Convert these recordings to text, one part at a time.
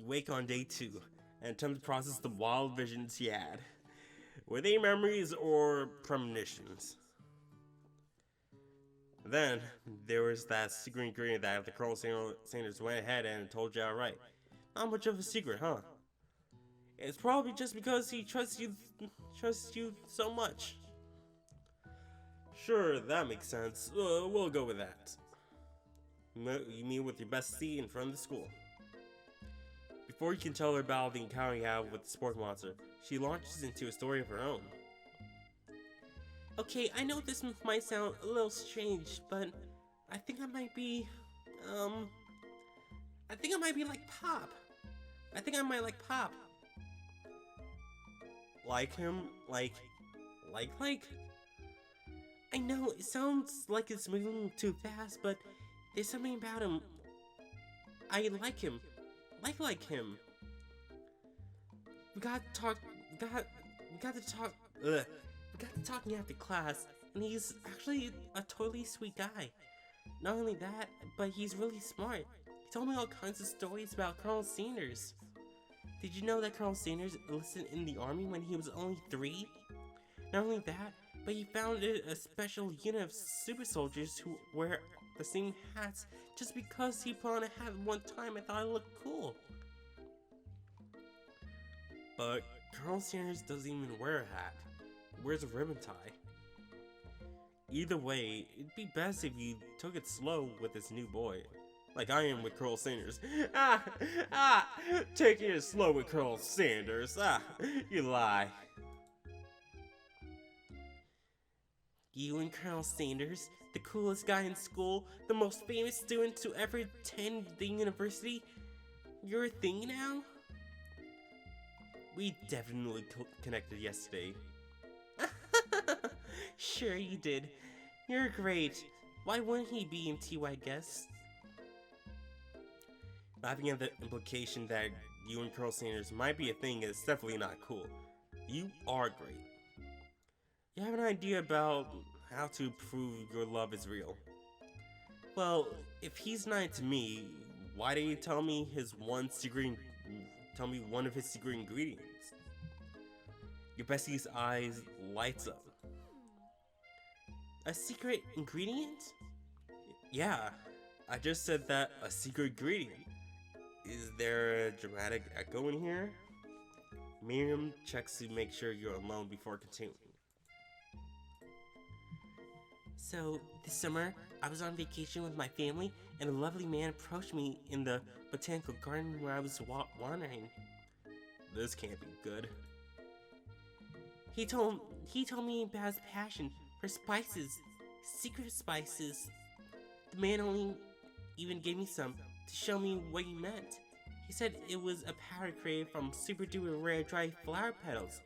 wake on day 2 and attempt to process the wild visions he had. Were they memories or premonitions? Then, there was that secret ingredient that the Colonel Sanders went ahead and told you outright. Not much of a secret, huh? It's probably just because he trusts you so much. Sure, that makes sense. We'll go with that. You meet with your bestie in front of the school. Before you can tell her about the encounter you have with the sport monster, she launches into a story of her own. Okay, I know this might sound a little strange, but I think I might be, like Pop. I think I might like Pop. Like him? Like? I know, it sounds like it's moving too fast, but there's something about him. I like him. Like him. We got to talking after class, and he's actually a totally sweet guy. Not only that, but he's really smart. He told me all kinds of stories about Colonel Sanders. Did you know that Colonel Sanders enlisted in the army when he was only 3? Not only that, but he founded a special unit of super soldiers who wear the same hats just because he put on a hat one time and thought it looked cool. But Colonel Sanders doesn't even wear a hat. He wears a ribbon tie. Either way, it'd be best if you took it slow with this new boy. Like I am with Colonel Sanders. Taking it slow with Colonel Sanders. You lie. You and Colonel Sanders, the coolest guy in school, the most famous student to ever attend the university, you're a thing now? We definitely connected yesterday. Sure you did. You're great. Why wouldn't he be in TY guest? Laughing at the implication that you and Colonel Sanders might be a thing is definitely not cool. You are great. You have an idea about how to prove your love is real. Well, if he's not to me, why didn't you tell me one of his secret ingredients? Your bestie's eyes lights up. A secret ingredient? Yeah, I just said that, a secret ingredient. Is there a dramatic echo in here? Miriam checks to make sure you're alone before continuing. So, this summer, I was on vacation with my family, and a lovely man approached me in the botanical garden where I was wandering. This can't be good. He told me about his passion for spices, secret spices. The man only even gave me some to show me what he meant. He said it was a powder created from super duper rare dry flower petals,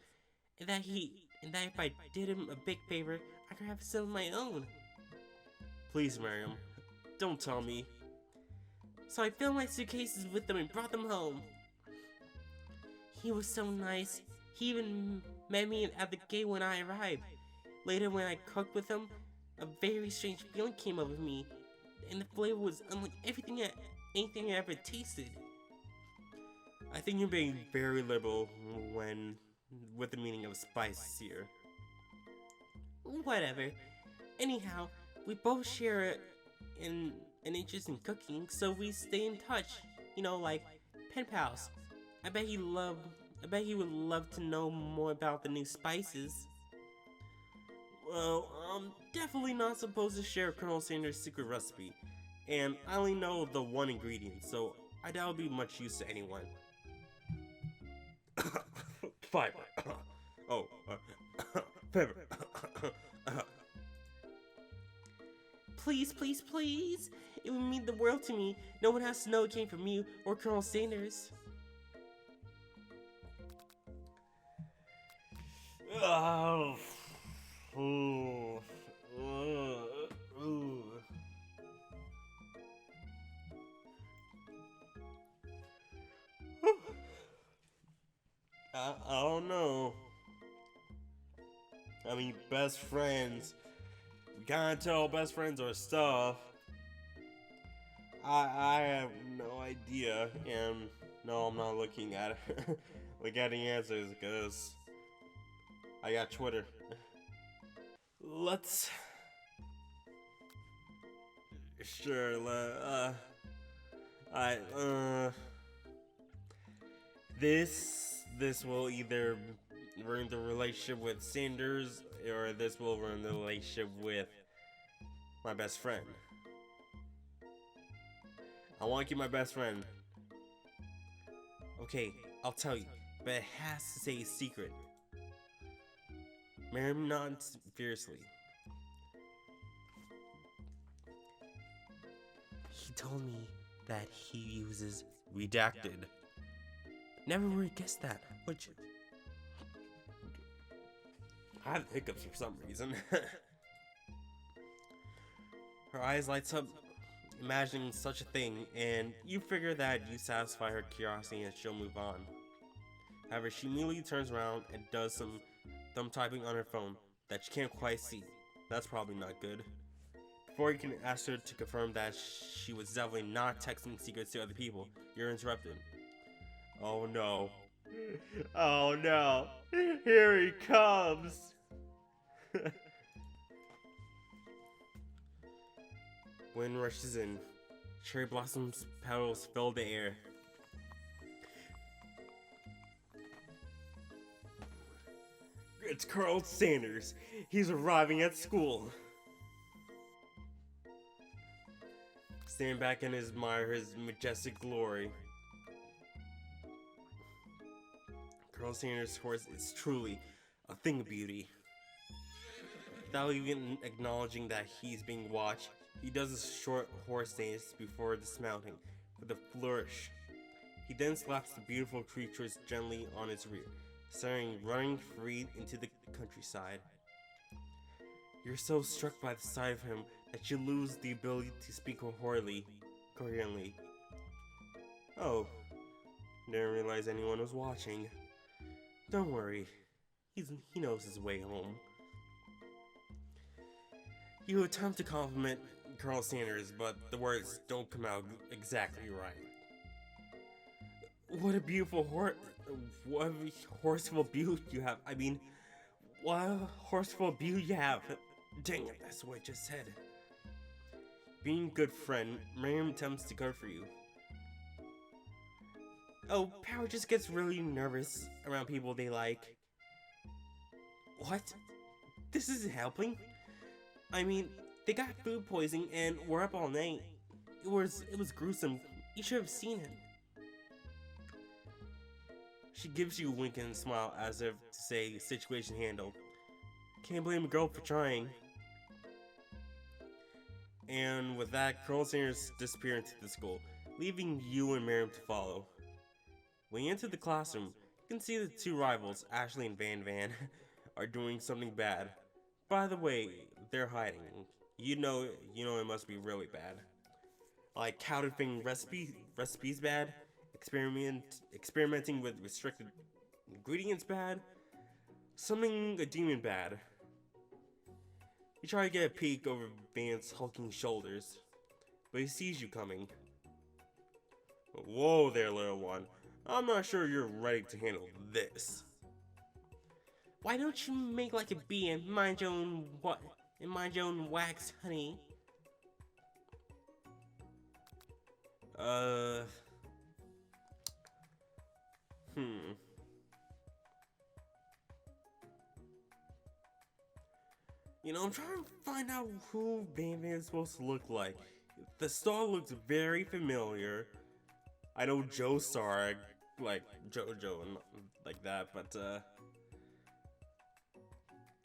and that if I did him a big favor, I could have some of my own. Please, Miriam, don't tell me. So I filled my suitcases with them and brought them home. He was so nice. He even met me at the gate when I arrived. Later, when I cooked with him, a very strange feeling came over me, and the flavor was unlike anything I ever tasted. I think you're being very liberal with the meaning of spice here. Whatever. Anyhow, we both share an interest in cooking, so we stay in touch. You know, like pen pals. I bet he would love to know more about the new spices. Well, I'm definitely not supposed to share Colonel Sanders' secret recipe, and I only know the one ingredient, so I doubt it'll be much use to anyone. Fiber. Fiber. Please, please, please! It would mean the world to me. No one has to know it came from you or Colonel Sanders. Oh. Ooh. Ooh. I don't know. I mean, best friends. We can't tell best friends are stuff. I have no idea, and No, I'm not looking at it. Look at the answers, because I got Twitter. Let's sure. I this will either ruin the relationship with Sanders, or this will ruin the relationship with my best friend. I want to keep my best friend. Okay, I'll tell you, but it has to stay a secret. Miriam nods fiercely. He told me that he uses redacted. Never would have guessed that, would you? I have hiccups for some reason. Her eyes lights up, imagining such a thing, and you figure that you satisfy her curiosity and she'll move on. However, she immediately turns around and does some thumb typing on her phone that you can't quite see. That's probably not good. Before you can ask her to confirm that she was definitely not texting secrets to other people, you're interrupted. Oh no. Oh no. Here he comes. Wind rushes in. Cherry blossoms petals fill the air. It's Carl Sanders. He's arriving at school. Stand back and admire his majestic glory. Carl Sanders' horse is truly a thing of beauty. Without even acknowledging that he's being watched, he does a short horse dance before dismounting with a flourish. He then slaps the beautiful creatures gently on his rear, starting running free into the countryside. You're so struck by the sight of him that you lose the ability to speak coherently. Oh, didn't realize anyone was watching. Don't worry, he knows his way home. You attempt to compliment Colonel Sanders, but the words don't come out exactly right. What a beautiful what a horseful butte you have. I mean, what a horseful butte you have. Dang it, that's what I just said. Being a good friend, Miriam attempts to comfort you. Oh, Power just gets really nervous around people they like. What? This isn't helping? I mean, they got food poisoning and were up all night. It was gruesome. You should have seen it. She gives you a wink and a smile as if to say, situation handled. Can't blame a girl for trying. And with that, Colonel Sanders disappear into the school, leaving you and Miriam to follow. When you enter the classroom, you can see the two rivals, Ashley and Van Van, are doing something bad. By the way, they're hiding. You know it must be really bad. Like counterfeiting recipes bad, experimenting with restricted ingredients bad, summoning a demon bad. You try to get a peek over Van's hulking shoulders, but he sees you coming. Whoa there, little one. I'm not sure you're ready to handle this. Why don't you make like a bee and mind your own wax, honey? I'm trying to find out who Van Van is supposed to look like. The star looks very familiar. I know Joe Star, like JoJo and like that, but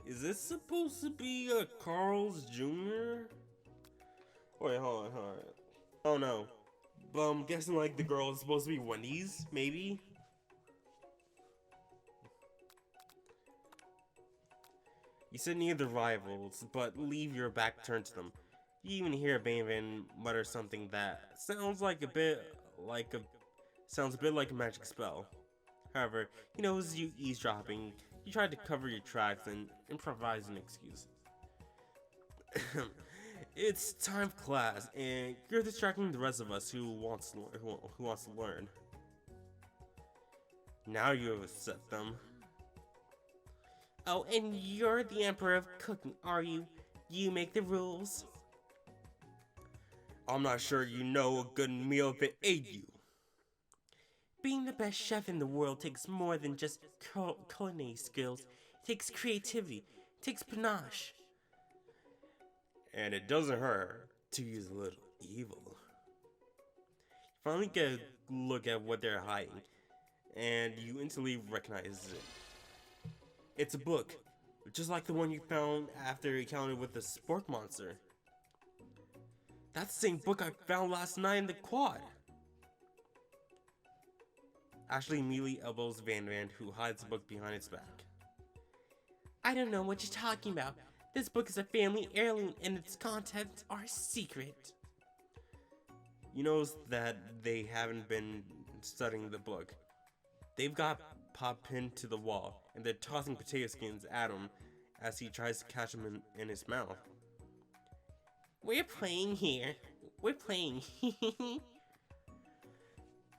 is this supposed to be a Carl's Jr.? Wait, hold on. Oh no. But I'm guessing like the girl is supposed to be Wendy's, maybe? You sit near the rivals, but leave your back turned to them. You even hear Van Van mutter something that sounds a bit like a magic spell. However, he knows you eavesdropping. You try to cover your tracks and improvise an excuse. It's time for class, and you're distracting the rest of us who wants to learn. Now you have upset them. Oh, and you're the emperor of cooking, are you? You make the rules. I'm not sure you know a good meal if it ate you. Being the best chef in the world takes more than just culinary skills. It takes creativity. It takes panache. And it doesn't hurt to use a little evil. You finally get a look at what they're hiding, and you instantly recognize it. It's a book, just like the one you found after encountering with the spork monster. That's the same book I found last night in the quad. Ashley immediately elbows Van, who hides the book behind its back. I don't know what you're talking about. This book is a family heirloom and its contents are secret. You notice that they haven't been studying the book. They've got Pop pinned to the wall, and they're tossing potato skins at him as he tries to catch them in his mouth. We're playing here. We're playing.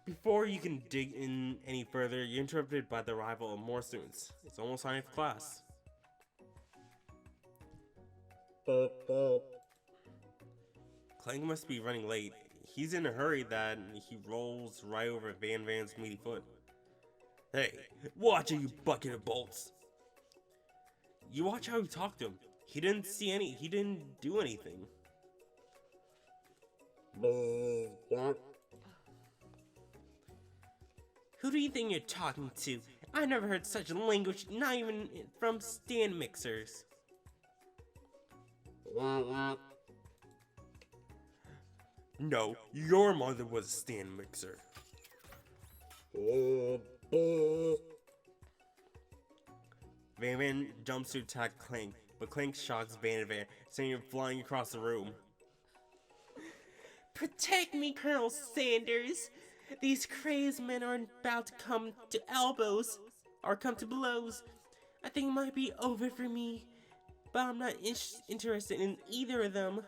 Before you can dig in any further, you're interrupted by the arrival of more students. It's almost time for class. Clank must be running late. He's in a hurry that he rolls right over Van's meaty foot. Hey, watch it, you bucket of bolts. You watch how you talk to him. He didn't do anything. Who do you think you're talking to? I never heard such language, not even from stand mixers. No, your mother was a stand mixer. Van jumps to attack Clank, but Clank shocks Van, sending him flying across the room. Protect me, Colonel Sanders! These crazed men are about to come to blows. I think it might be over for me, but I'm not interested in either of them.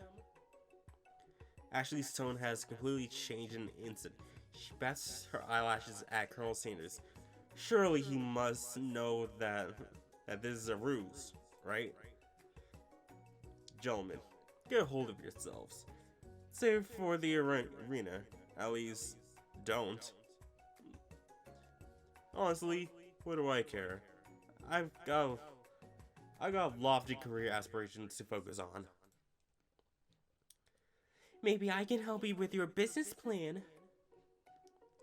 Ashley's tone has completely changed in an instant. She bats her eyelashes at Colonel Sanders. Surely he must know that this is a ruse, right? Gentlemen, get a hold of yourselves. Save for the arena. At least, don't. Honestly, what do I care? I've got lofty career aspirations to focus on. Maybe I can help you with your business plan.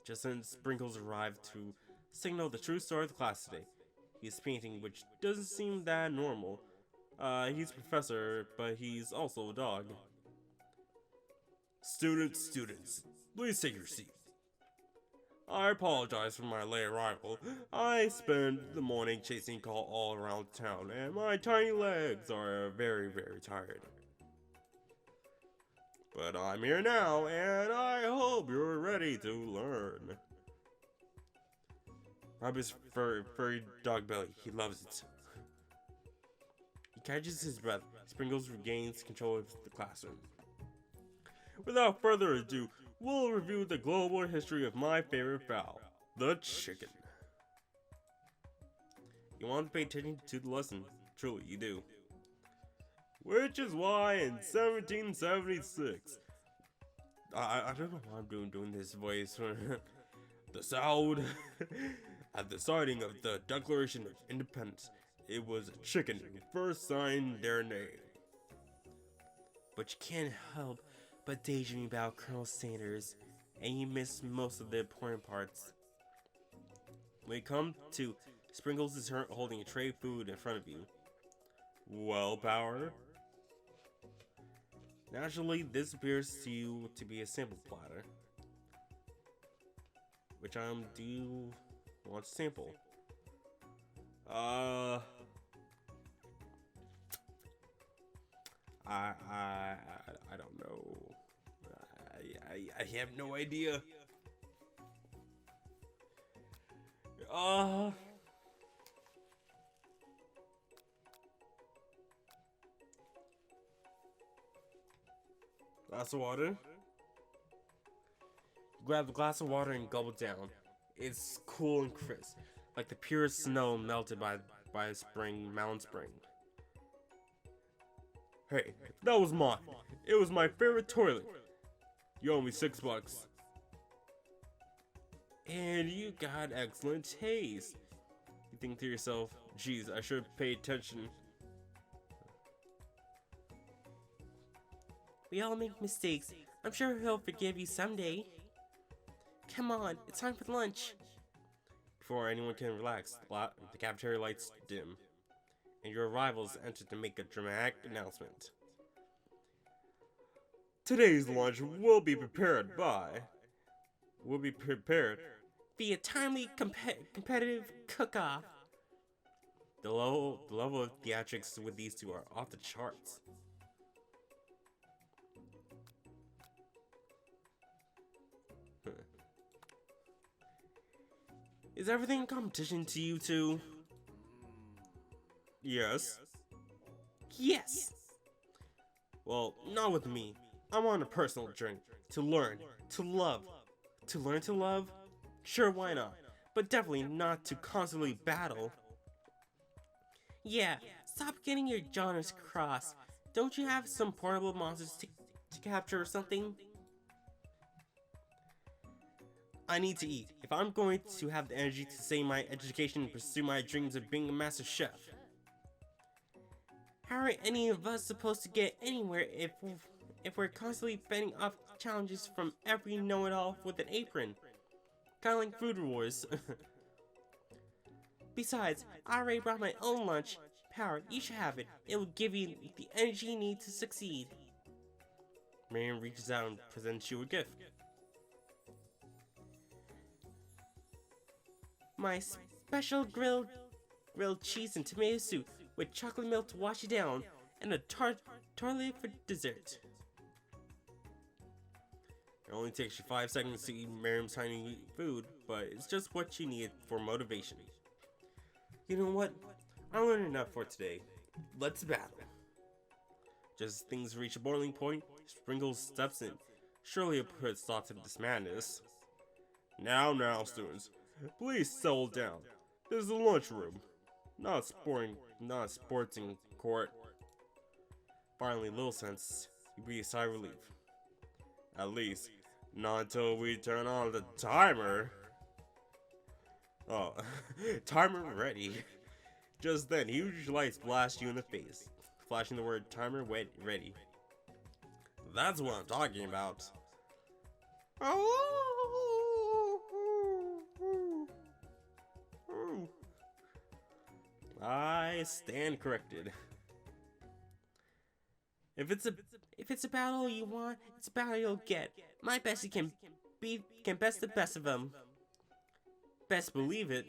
Just then, Sprinkles arrived to signal the true story of the class today. He's painting, which doesn't seem that normal. He's a professor, but he's also a dog. Students, please take your seat. I apologize for my late arrival. I spent the morning chasing call all around town, and my tiny legs are very, very tired. But I'm here now, and I hope you're ready to learn. Rub his furry dog belly. He loves it. He catches his breath. Sprinkles regains control of the classroom. Without further ado, we'll review the global history of my favorite fowl, the chicken. You want to pay attention to the lesson. Truly, you do. Which is why in 1776, I don't know why I'm doing this voice. The South, at the signing of the Declaration of Independence, it was a chicken who first signed their name. But you can't help but daydream about Colonel Sanders, and you miss most of the important parts. When it comes to Sprinkles is holding a tray of food in front of you. Well, Power? Naturally, this appears to you to be a sample platter. Which do you want to sample? I don't know. I have no idea. Glass of water. Grab the glass of water and gulp it down. It's cool and crisp, like the pure snow melted by a mountain spring. Hey, that was mine. It was my favorite toilet. You owe me $6. And you got excellent taste. You think to yourself, geez, I should pay attention. We all make mistakes. I'm sure he'll forgive you someday. Come on, it's time for lunch. Before anyone can relax, the cafeteria lights dim, and your arrivals enter to make a dramatic announcement. Today's lunch will be prepared via timely competitive cook-off. The level of theatrics with these two are off the charts. Is everything in competition to you two? Yes. Yes! Well, not with me. I'm on a personal journey to learn, to love. To learn to love? Sure, why not? But definitely not to constantly battle. Yeah, stop getting your genres crossed. Don't you have some portable monsters to capture or something? I need to eat if I'm going to have the energy to save my education and pursue my dreams of being a master chef. How are any of us supposed to get anywhere if we're constantly fending off challenges from every know-it-all with an apron? Kinda like Food Wars. Besides, I already brought my own lunch. Power, you should have it. It will give you the energy you need to succeed. Miriam reaches out and presents you a gift. My special grilled cheese and tomato soup with chocolate milk to wash it down, and a tartlet for dessert. It only takes you 5 seconds to eat Miriam's tiny food, but it's just what you need for motivation. You know what? I learned enough for today. Let's battle. Just as things reach a boiling point, Sprinkles steps in. Surely it puts thoughts of this madness. Now, students. Please settle down. This is the lunchroom, not a sporting court. Finally, Little Sense, you breathe a sigh of relief. At least, not until we turn on the timer. Oh, timer ready. Just then, huge lights blast you in the face, flashing the word timer ready. That's what I'm talking about. I stand corrected. If it's a battle you want, it's a battle you'll get. My bestie can best the best of them. Best believe it.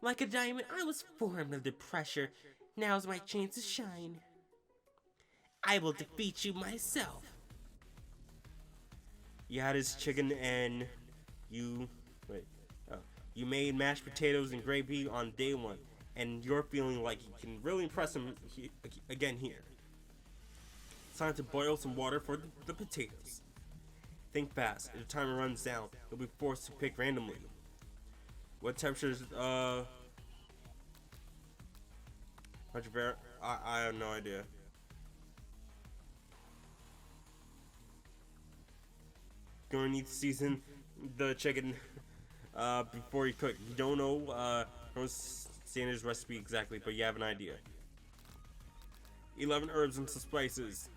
Like a diamond, I was formed under pressure. Now's my chance to shine. I will defeat you myself. You had his chicken and you made mashed potatoes and gravy on day one, and you're feeling like you can really impress him again here. It's time to boil some water for the potatoes. Think fast. If the timer runs down, you'll be forced to pick randomly. What temperatures, I have no idea. Gonna need to season the chicken before you cook. You don't know Sandra's recipe exactly, but you have an idea. 11 herbs and some spices.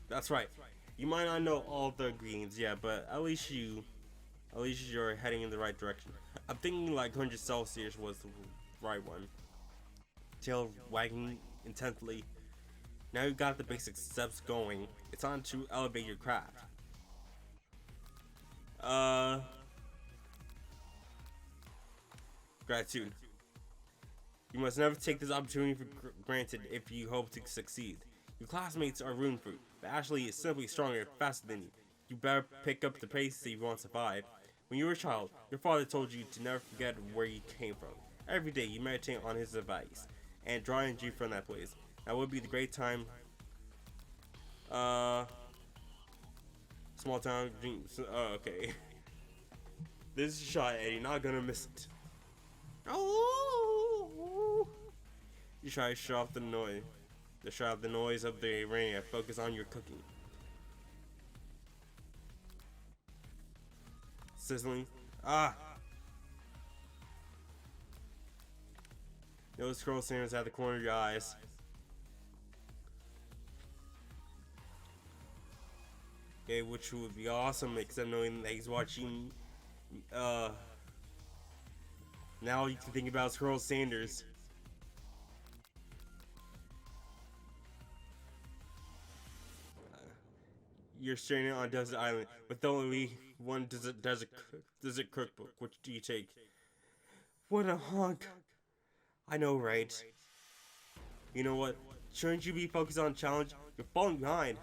That's right. You might not know all the ingredients yet, but at least you're heading in the right direction. I'm thinking like 100 Celsius was the right one. Tail wagging intently. Now you got the basic steps going. It's on to elevate your craft. Gratitude. You must never take this opportunity for granted if you hope to succeed. Your classmates are rune fruit, but Ashley is simply stronger and faster than you. You better pick up the pace if you want to survive. When you were a child, your father told you to never forget where you came from. Every day you meditate on his advice and draw energy from that place. That would be the great time. Small town dreams. Oh, okay. This is a shot, and you're not gonna miss it. Oh! You try to shut off the noise. To shut off the noise of the rain and focus on your cooking. Sizzling. Ah! Those Colonel Sanders at the corner of your eyes. Okay, which would be awesome, except knowing that he's watching. Now you can think about Colonel Sanders. You're stranded on a desert island with only one desert cookbook. Which do you take? What a honk! I know, right? You know what? Shouldn't you be focused on challenge? You're falling behind.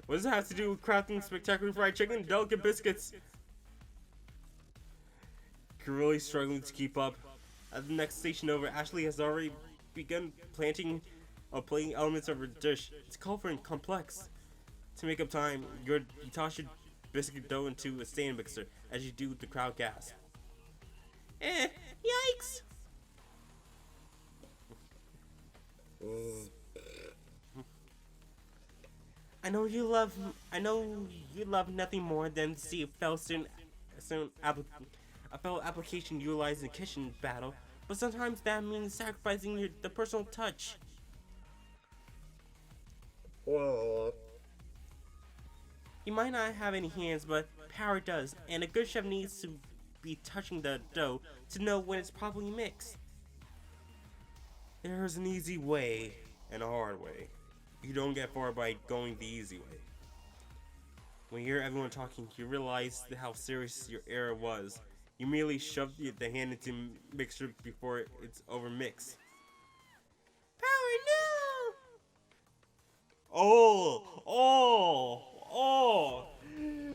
What does it have to do with crafting spectacular fried chicken, delicate biscuits? You're really struggling to keep up. At the next station over, Ashley has already begun planting elements of her dish. It's colorful and complex. To make up time, you toss your biscuit dough into a stand mixer as you do the crowd gasp. Yikes! I know you love nothing more than to see a fellow application utilized in a kitchen battle, but sometimes that means sacrificing the personal touch. You might not have any hands, but power does, and a good chef needs to be touching the dough to know when it's properly mixed. There's an easy way and a hard way. You don't get far by going the easy way. When you hear everyone talking, you realize how serious your error was. You merely shoved the hand into mixture before it's overmixed. Power, no! Oh!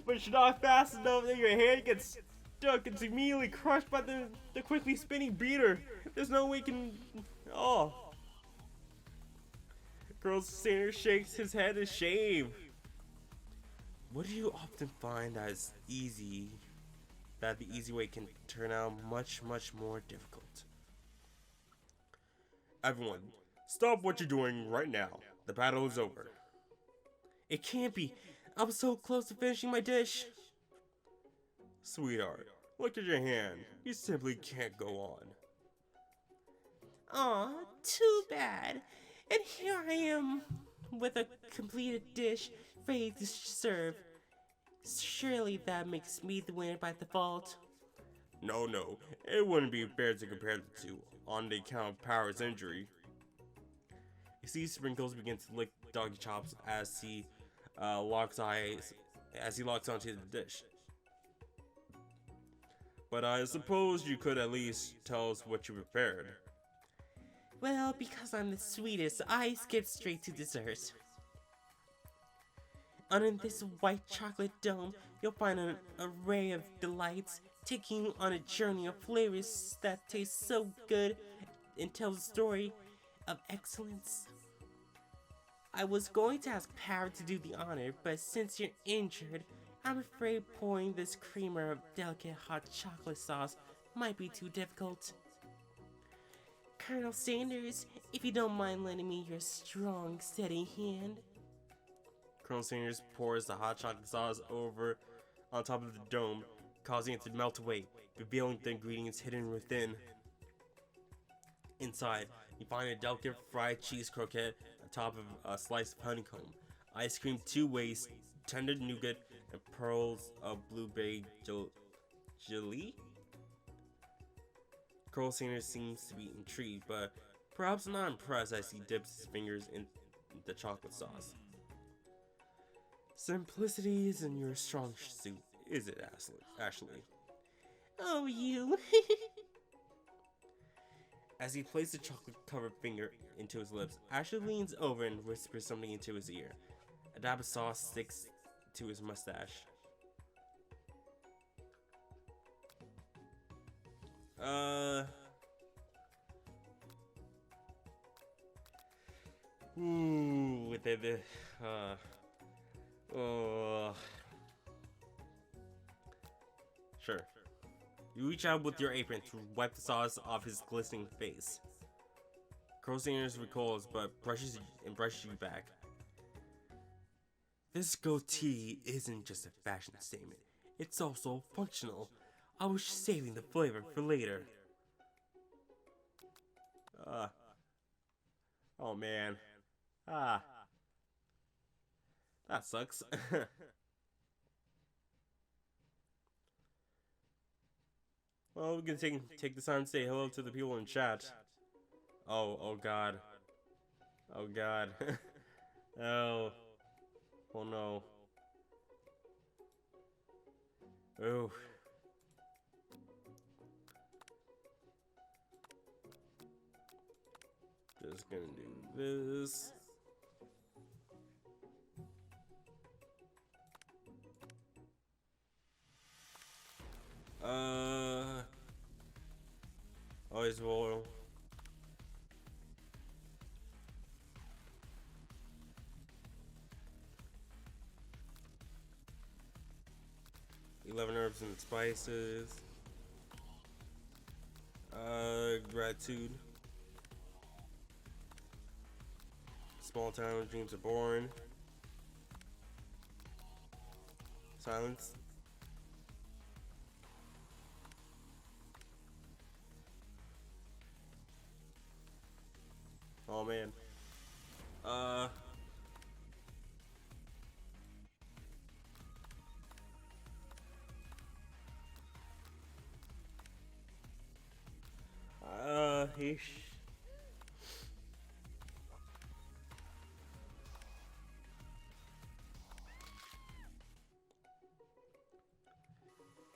But you're not fast enough that your hand gets stuck. It's immediately crushed by the quickly spinning beater. There's no way you can... Oh. Colonel Sanders shakes his head in shame. What do you often find that the easy way can turn out much, much more difficult? Everyone, stop what you're doing right now. The battle is over. It can't be. I was so close to finishing my dish. Sweetheart, look at your hand. You simply can't go on. Aw, too bad. And here I am, with a completed dish ready to serve. Surely that makes me the winner by default. No, it wouldn't be fair to compare the two, on the account of Power's injury. You see Sprinkles begin to lick Doggy Chops as he locks onto the dish. But I suppose you could at least tell us what you prepared. Well, because I'm the sweetest, I skip straight to dessert. Under this white chocolate dome, you'll find an array of delights, taking you on a journey of flavors that taste so good and tells a story of excellence. I was going to ask Power to do the honor, but since you're injured, I'm afraid pouring this creamer of delicate hot chocolate sauce might be too difficult. Colonel Sanders, if you don't mind lending me your strong, steady hand. Colonel Sanders pours the hot chocolate sauce over on top of the dome, causing it to melt away, revealing the ingredients hidden within. Inside, you find a delicate fried cheese croquette on top of a slice of honeycomb, ice cream 2 ways, tender nougat, and pearls of blueberry jelly. Colonel Sanders seems to be intrigued, but perhaps not impressed as he dips his fingers in the chocolate sauce. Simplicity isn't your strong suit, is it, Ashley? Oh, you. As he places the chocolate-covered finger into his lips, Ashley leans over and whispers something into his ear. A dab of sauce sticks to his mustache. Sure. You reach out with your apron to wipe the sauce off his glistening face. Colonel Sanders recoils, but brushes you back. This goatee isn't just a fashion statement. It's also functional. I was saving the flavor for later. Oh man. Ah. That sucks. Well, we can take this time to say hello to the people in chat. Oh god. Oh god. Oh. Oh no. Oh. Just gonna do this. Always royal. $11 herbs and spices. Gratitude. Small town dreams are born. Silence. Oh man. Heesh.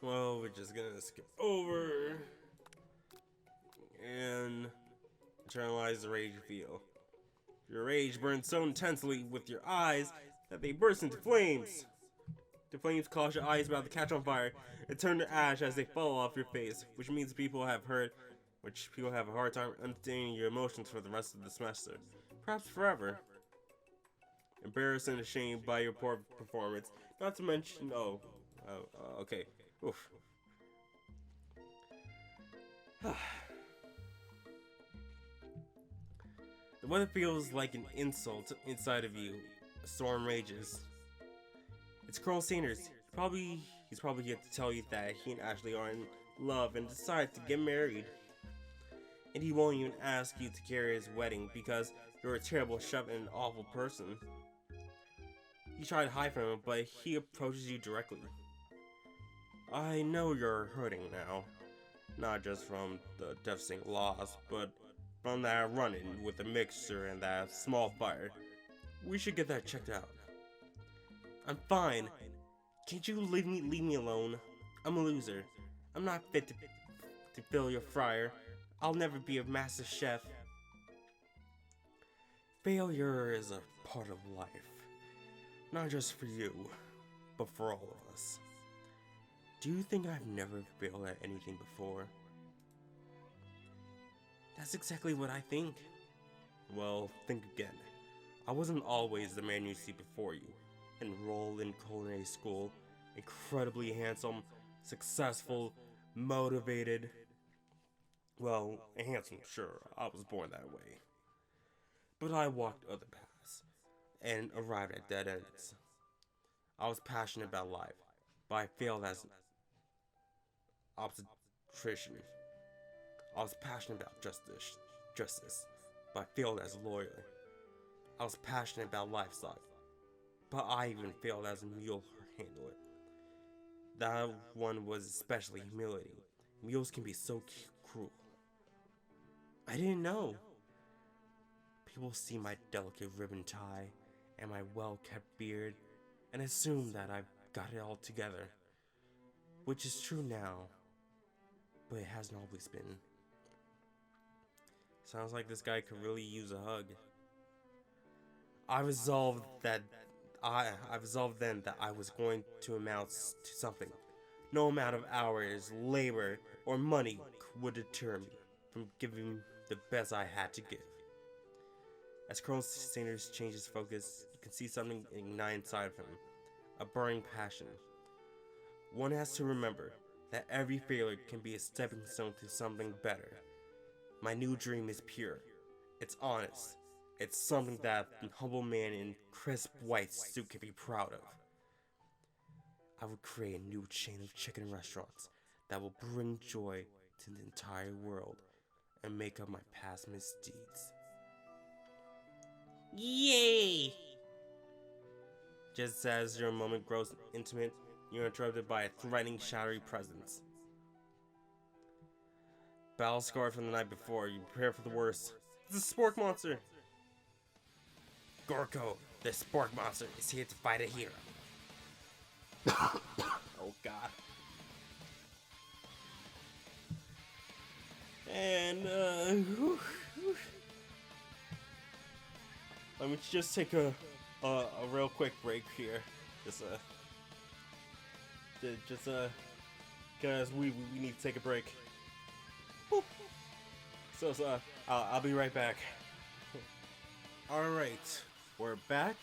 Well, we're just gonna skip over and internalize the rage you feel. Your rage burns so intensely with your eyes that they burst into flames. The flames cause your eyes about to catch on fire and turn to ash as they fall off your face, which people have a hard time understanding your emotions for the rest of the semester, perhaps forever. Embarrassed and ashamed by your poor performance, not to mention, okay, oof. The weather feels like an insult inside of you. A storm rages. It's Colonel Sanders. He's probably here to tell you that he and Ashley are in love and decided to get married. And he won't even ask you to carry his wedding because you're a terrible chef and an awful person. You try to hide from him, but he approaches you directly. I know you're hurting now. Not just from the devastating loss, but from that run-in with the mixer and that small fire. We should get that checked out. I'm fine. Can't you leave me alone? I'm a loser. I'm not fit to fill your fryer. I'll never be a master chef. Failure is a part of life. Not just for you, but for all of us. Do you think I've never failed at anything before? That's exactly what I think. Well, think again. I wasn't always the man you see before you. Enrolled in culinary school, incredibly handsome, successful, motivated. Well, handsome, sure, I was born that way. But I walked other paths, and arrived at dead ends. I was passionate about life, but I failed as an obstetrician. I was passionate about justice, but I failed as a lawyer. I was passionate about livestock, but I even failed as a mule handler. That one was especially humiliating. Mules can be so cruel. I didn't know. People see my delicate ribbon tie and my well-kept beard and assume that I've got it all together. Which is true now, but it hasn't always been. Sounds like this guy could really use a hug. I resolved then that I was going to amount to something. No amount of hours, labor, or money would deter me from giving the best I had to give. As Colonel Sanders changes focus, you can see something ignite inside of him. A burning passion. One has to remember, that every failure can be a stepping stone to something better. My new dream is pure. It's honest. It's something that a humble man in crisp white suit can be proud of. I would create a new chain of chicken restaurants that will bring joy to the entire world and make up my past misdeeds. Yay! Just as your moment grows intimate, you're interrupted by a threatening, shadowy presence. Battle scarred from the night before, you prepare for the worst. It's a spork monster! Gorko, the spork monster, is here to fight a hero. Oh god. And, let me just take a real quick break here. Cause we need to take a break. So, I'll be right back. Alright, we're back,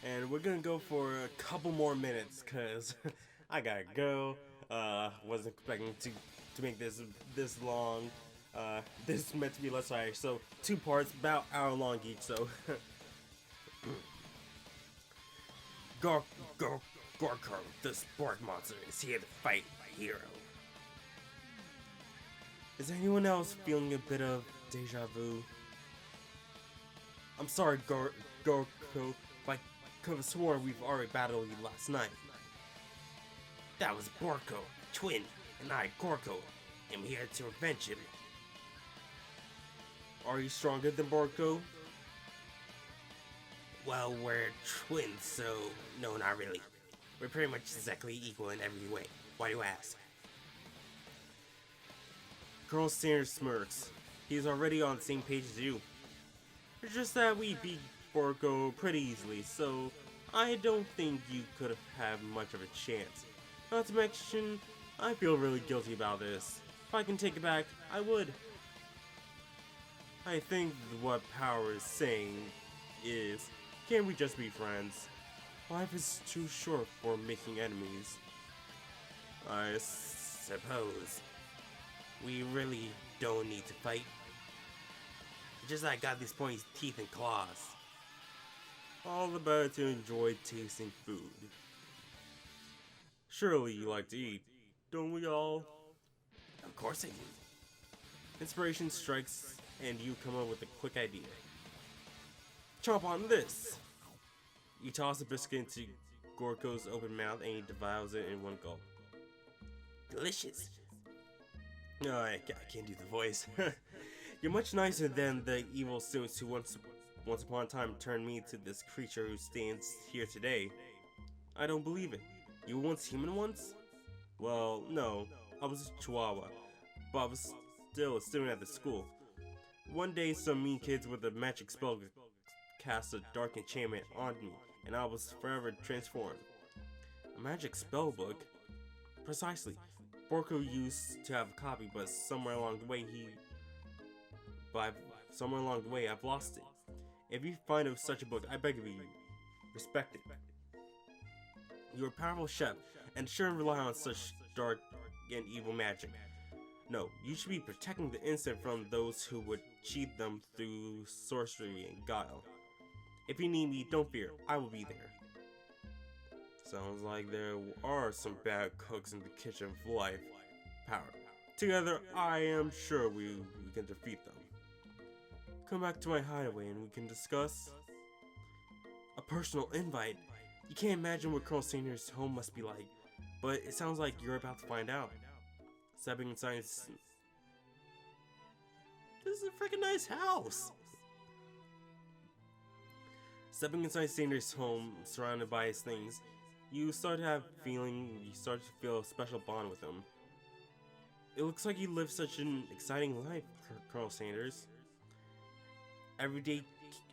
and we're gonna go for a couple more minutes, cause I gotta go. Wasn't expecting to make this long. This is meant to be less high, so 2 parts, about hour long each, so. Gorko, the spork monster, is here to fight a hero. Is anyone else feeling a bit of deja vu? I'm sorry, Gorko, but I could have sworn we've already battled you last night. That was Borko, twin, and I, Gorko, am here to avenge him. Are you stronger than Borko? Well, we're twins, so no, not really. We're pretty much exactly equal in every way. Why do you ask? Colonel Sanders smirks. He's already on the same page as you. It's just that we beat Borko pretty easily, so I don't think you could have much of a chance. Not to mention, I feel really guilty about this. If I can take it back, I would. I think what Power is saying is, can't we just be friends? Life is too short for making enemies. I suppose. We really don't need to fight. Just that I got these pointy teeth and claws. All the better to enjoy tasting food. Surely you like to eat, don't we all? Of course I do. Inspiration strikes and you come up with a quick idea. Chomp on this! You toss a biscuit into Gorko's open mouth and he devours it in one gulp. Delicious! No, I can't do the voice. You're much nicer than the evil students who once upon a time turned me into this creature who stands here today. I don't believe it. You were once human once? Well, no. I was a chihuahua, but I was still a student at the school. One day, some mean kids with a magic spell cast a dark enchantment on me, and I was forever transformed. A magic spell book? Precisely. Borko used to have a copy, but somewhere along the way I've lost it. If you find such a book, I beg of you, respect it. You're a powerful chef, and shouldn't rely on such dark and evil magic. No, you should be protecting the innocent from those who would cheat them through sorcery and guile. If you need me, don't fear, I will be there. Sounds like there are some bad cooks in the kitchen of life. Power. Together, I am sure we can defeat them. Come back to my hideaway and we can discuss. A personal invite? You can't imagine what Colonel Senior's home must be like, but it sounds like you're about to find out. Stepping inside, this is a freaking nice house. Stepping inside Senior's home, surrounded by his things, you start to feel a special bond with him. It looks like you live such an exciting life, Colonel Sanders. Every day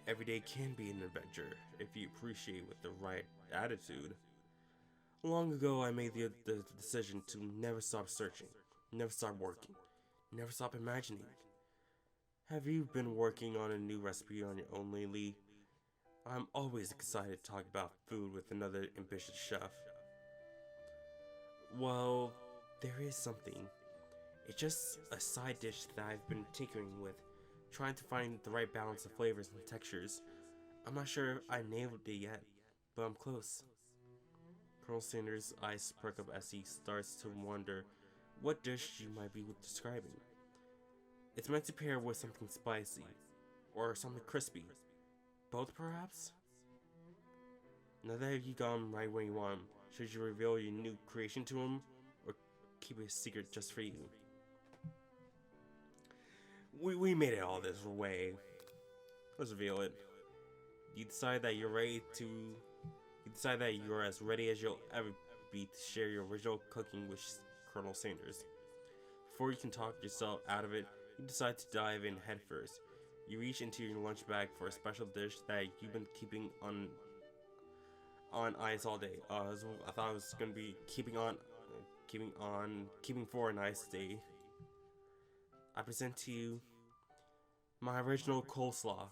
can be an adventure if you appreciate with the right attitude. Long ago, I made the decision to never stop searching, never stop working, never stop imagining. Have you been working on a new recipe on your own lately? I'm always excited to talk about food with another ambitious chef. Well, there is something. It's just a side dish that I've been tinkering with, trying to find the right balance of flavors and textures. I'm not sure if I nailed it yet, but I'm close. Colonel Sanders' eyes perk up as he starts to wonder what dish you might be describing. It's meant to pair with something spicy, or something crispy. Both, perhaps? Now that you got him right where you want him, should you reveal your new creation to him, or keep it a secret just for you? We made it all this way. Let's reveal it. You decide that you're ready to. You decide that you're as ready as you'll ever be to share your original cooking with Colonel Sanders. Before you can talk yourself out of it, you decide to dive in headfirst. You reach into your lunch bag for a special dish that you've been keeping on ice all day. I thought I was gonna be keeping for an ice day. I present to you my original coleslaw.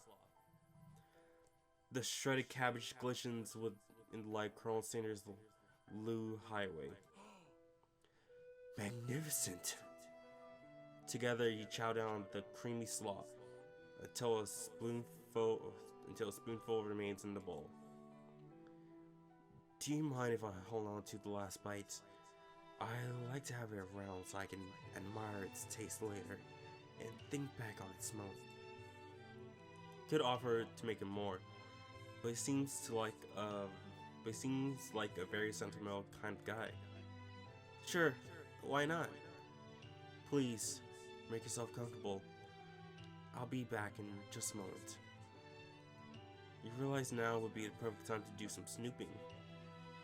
The shredded cabbage glistens with like Colonel Sanders' Lou Highway. Magnificent. Together, you chow down the creamy slaw until a spoonful remains in the bowl. Do you mind if I hold on to the last bite? I like to have it around so I can admire its taste later and think back on its smell. Could offer to make it more, but it seems like a very sentimental kind of guy. Sure, why not? Please, make yourself comfortable. I'll be back in just a moment. You realize now would be the perfect time to do some snooping.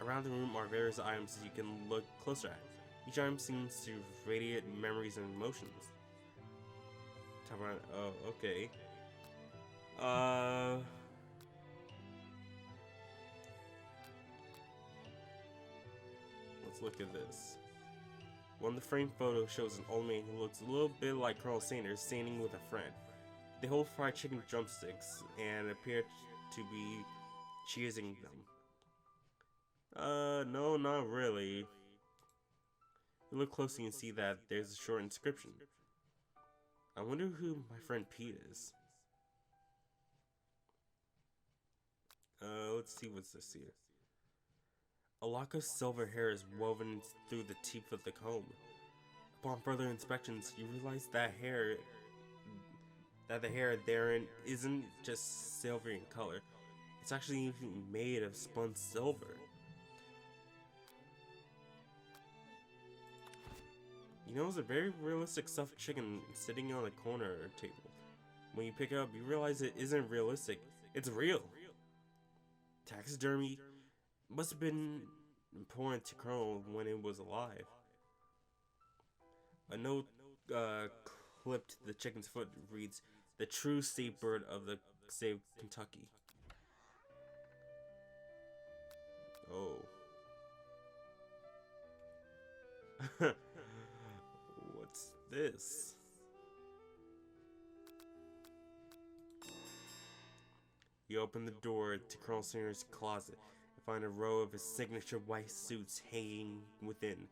Around the room are various items you can look closer at. Each item seems to radiate memories and emotions. Oh, okay. Let's look at this. One of the framed photos shows an old man who looks a little bit like Colonel Sanders standing with a friend. They hold fried chicken drumsticks and appear to be cheersing them. No, not really. You look closely and see that there's a short inscription. I wonder who my friend Pete is. Let's see what's this here. A lock of silver hair is woven through the teeth of the comb. Upon further inspections, you realize that the hair therein isn't just silvery in color. It's actually even made of spun silver. You notice a very realistic stuffed chicken sitting on a corner table. When you pick it up, you realize it isn't realistic. It's real. Taxidermy must have been important to Colonel when it was alive. A note clipped to the chicken's foot reads, "The true state bird of the state of Kentucky." Oh. What's this? You open the door to Colonel Sanders' closet and find a row of his signature white suits hanging within.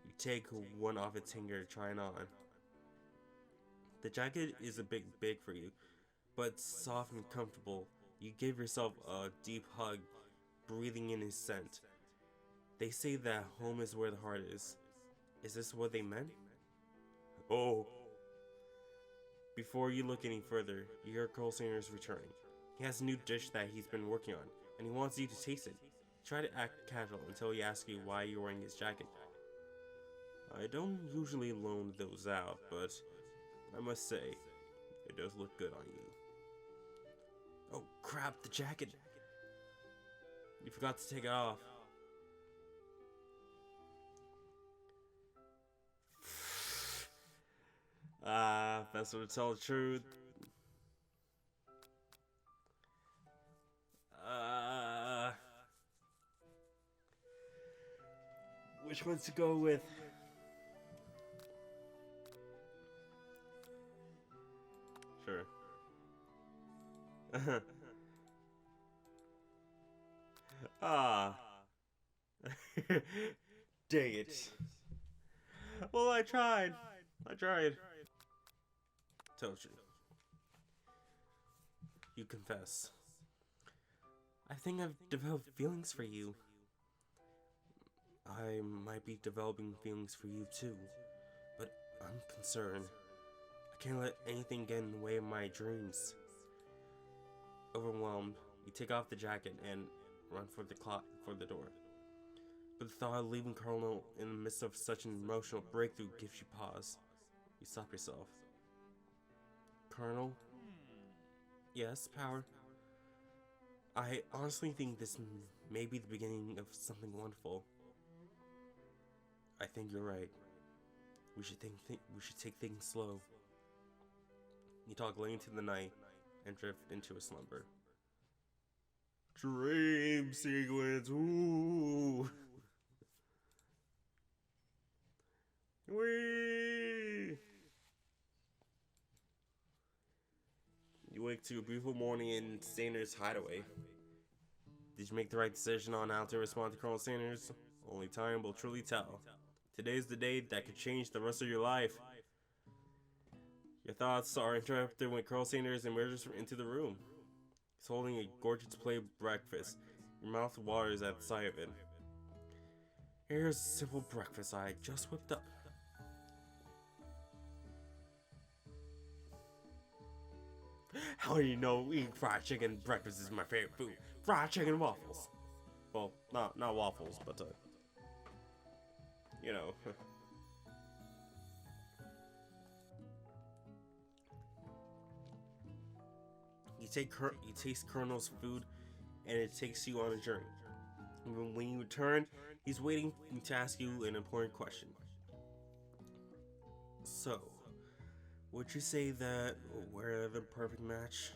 You take one off its hanger, trying on. The jacket is a bit big for you, but soft and comfortable. You give yourself a deep hug, breathing in his scent. They say that home is where the heart is. Is this what they meant? Oh. Before you look any further, you hear Colonel Sanders returning. He has a new dish that he's been working on, and he wants you to taste it. Try to act casual until he asks you why you're wearing his jacket. I don't usually loan those out, but I must say, it does look good on you. Oh crap, the jacket! You forgot to take it off. Best way to tell the truth. Which ones to go with? Sure. Ah. Dang it. Well, I tried. I tried. Told you. You confess. I think I've developed feelings for you. I might be developing feelings for you too, but I'm concerned. I can't let anything get in the way of my dreams. Overwhelmed, you take off the jacket and run for the door. But the thought of leaving Colonel in the midst of such an emotional breakthrough gives you pause. You stop yourself. Colonel? Yes, Power? I honestly think this may be the beginning of something wonderful. I think you're right. We should take things slow. You talk late into the night and drift into a slumber. Dream sequence, ooh. Whee! You wake to a beautiful morning in Sanders' hideaway. Did you make the right decision on how to respond to Colonel Sanders? Only time will truly tell. Today's the day that could change the rest of your life. Your thoughts are interrupted when Colonel Sanders emerges into the room. He's holding a gorgeous plate of breakfast. Your mouth waters at the sight of it. Here's a simple breakfast I just whipped up. How do you know eating fried chicken breakfast is my favorite food? Fried chicken and waffles. Well, not waffles, but you know. You taste Colonel's food, and it takes you on a journey. When you return, he's waiting to ask you an important question. So, would you say that we're the perfect match?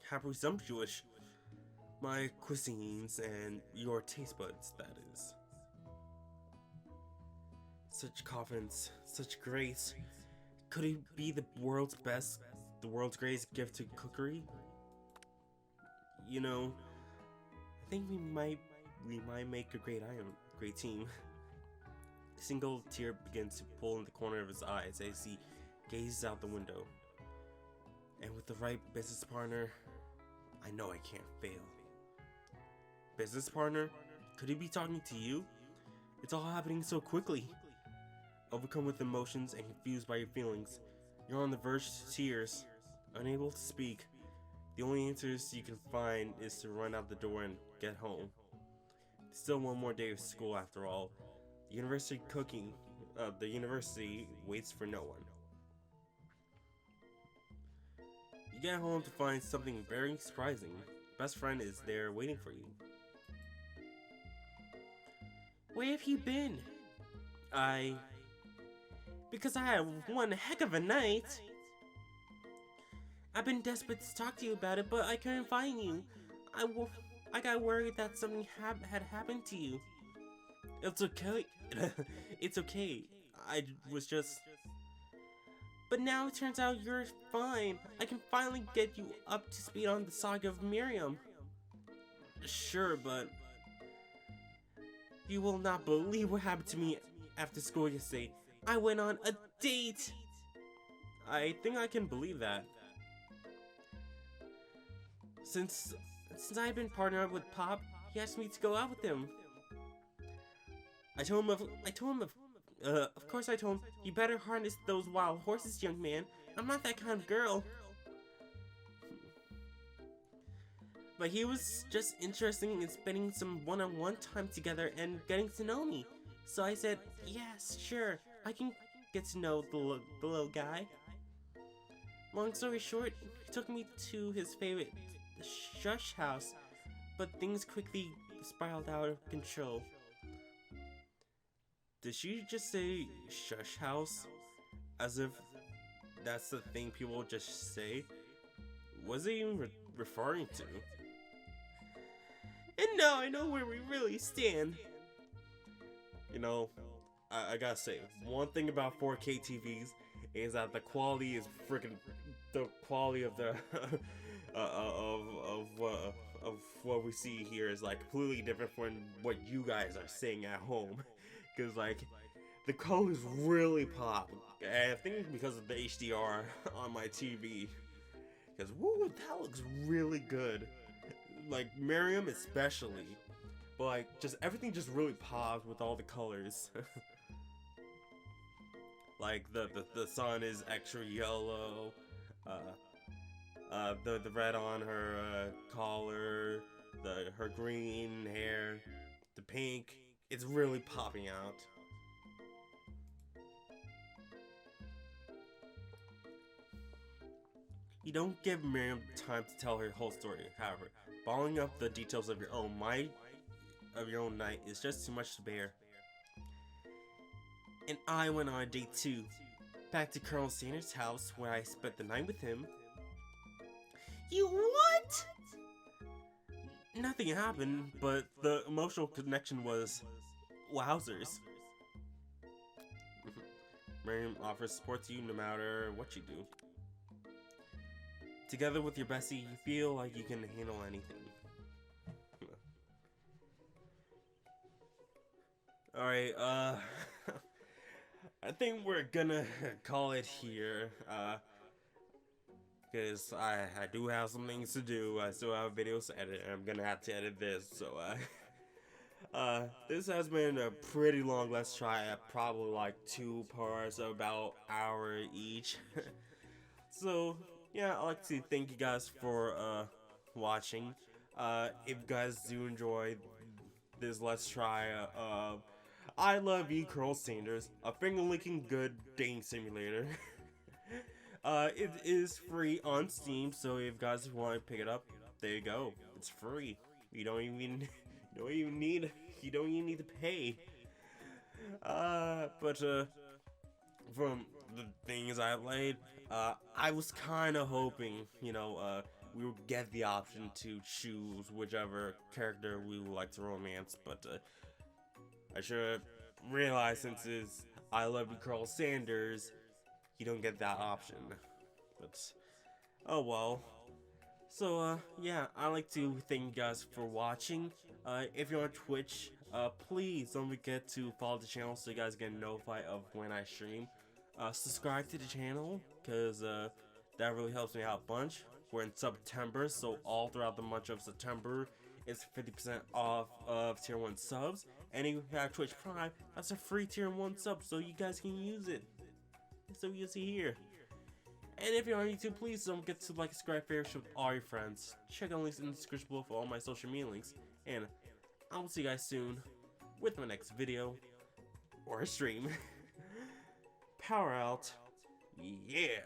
How presumptuous. My cuisines and your taste buds, that is. Such confidence, such grace. Could it be the world's greatest gift to cookery? You know, I think we might make a great team. A single tear begins to pull in the corner of his eyes as he gazes out the window. And with the right business partner, I know I can't fail. Business partner? Could he be talking to you? It's all happening so quickly. Overcome with emotions and confused by your feelings, you're on the verge of tears, unable to speak. The only answers you can find is to run out the door and get home. Still one more day of school after all. The university waits for no one. You get home to find something very surprising. Best friend is there waiting for you. Where have you been? Because I had one heck of a night. I've been desperate to talk to you about it, but I couldn't find you. I got worried that something had happened to you. It's okay. It's okay. I was just... But now it turns out you're fine. I can finally get you up to speed on the saga of Miriam. Sure, but... You will not believe what happened to me after school yesterday. I went on a date! I think I can believe that. Since I've been partnered up with Pop, he asked me to go out with him. Of course I told him, you better harness those wild horses, young man. I'm not that kind of girl. But he was just interested in spending some one-on-one time together and getting to know me. So I said, yes, sure, I can get to know the little guy. Long story short, he took me to his favorite shush house, but things quickly spiraled out of control. Did she just say shush house? As if that's the thing people just say? What is it even referring to? And now I know where we really stand. You know, I gotta say, one thing about 4K TVs is that the quality is freaking... The quality of the... of what we see here is like completely different from what you guys are seeing at home. Cause like, The colors really pop. And I think because of the HDR on my TV. Because, woo, that looks really good. Like, Miriam especially. But, like, just everything just really pops with all the colors. Like, the sun is extra yellow. The red on her collar. Her green hair. The pink. It's really popping out. You don't give Miriam time to tell her whole story, however. Following up the details of your own night is just too much to bear. And I went on a date too. Back to Colonel Sanders' house where I spent the night with him. You what? Nothing happened, but the emotional connection was wowzers. Miriam offers support to you no matter what you do. Together with your bestie, you feel like you can handle anything. Alright, I think we're gonna call it here, because I do have some things to do. I still have videos to edit, and I'm gonna have to edit this, so, this has been a pretty long Let's Try, probably like 2 parts, about an hour each. So, yeah, I'd like to thank you guys for, watching. If you guys do enjoy this Let's Try, I Love You, Colonel Sanders, a finger-licking good dating simulator. It is free on Steam, so if you guys want to pick it up, there you go. It's free. You don't even need to pay. But from the things I played, I was kind of hoping, we would get the option to choose whichever character we would like to romance, but I should realize since it's I Love You, Colonel Sanders, you don't get that option. But, oh well. So, yeah, I'd like to thank you guys for watching. If you're on Twitch, please don't forget to follow the channel so you guys get notified of when I stream. Subscribe to the channel, because that really helps me out a bunch. We're in September, so all throughout the month of September, it's 50% off of Tier 1 subs. And if you have Twitch Prime, that's a free Tier 1 sub, so you guys can use it. So you see here. And if you're on YouTube, please don't forget to like, subscribe, favorite, share with all your friends. Check out links in the description below for all my social media links. And I will see you guys soon with my next video or stream. Power out. Yeah.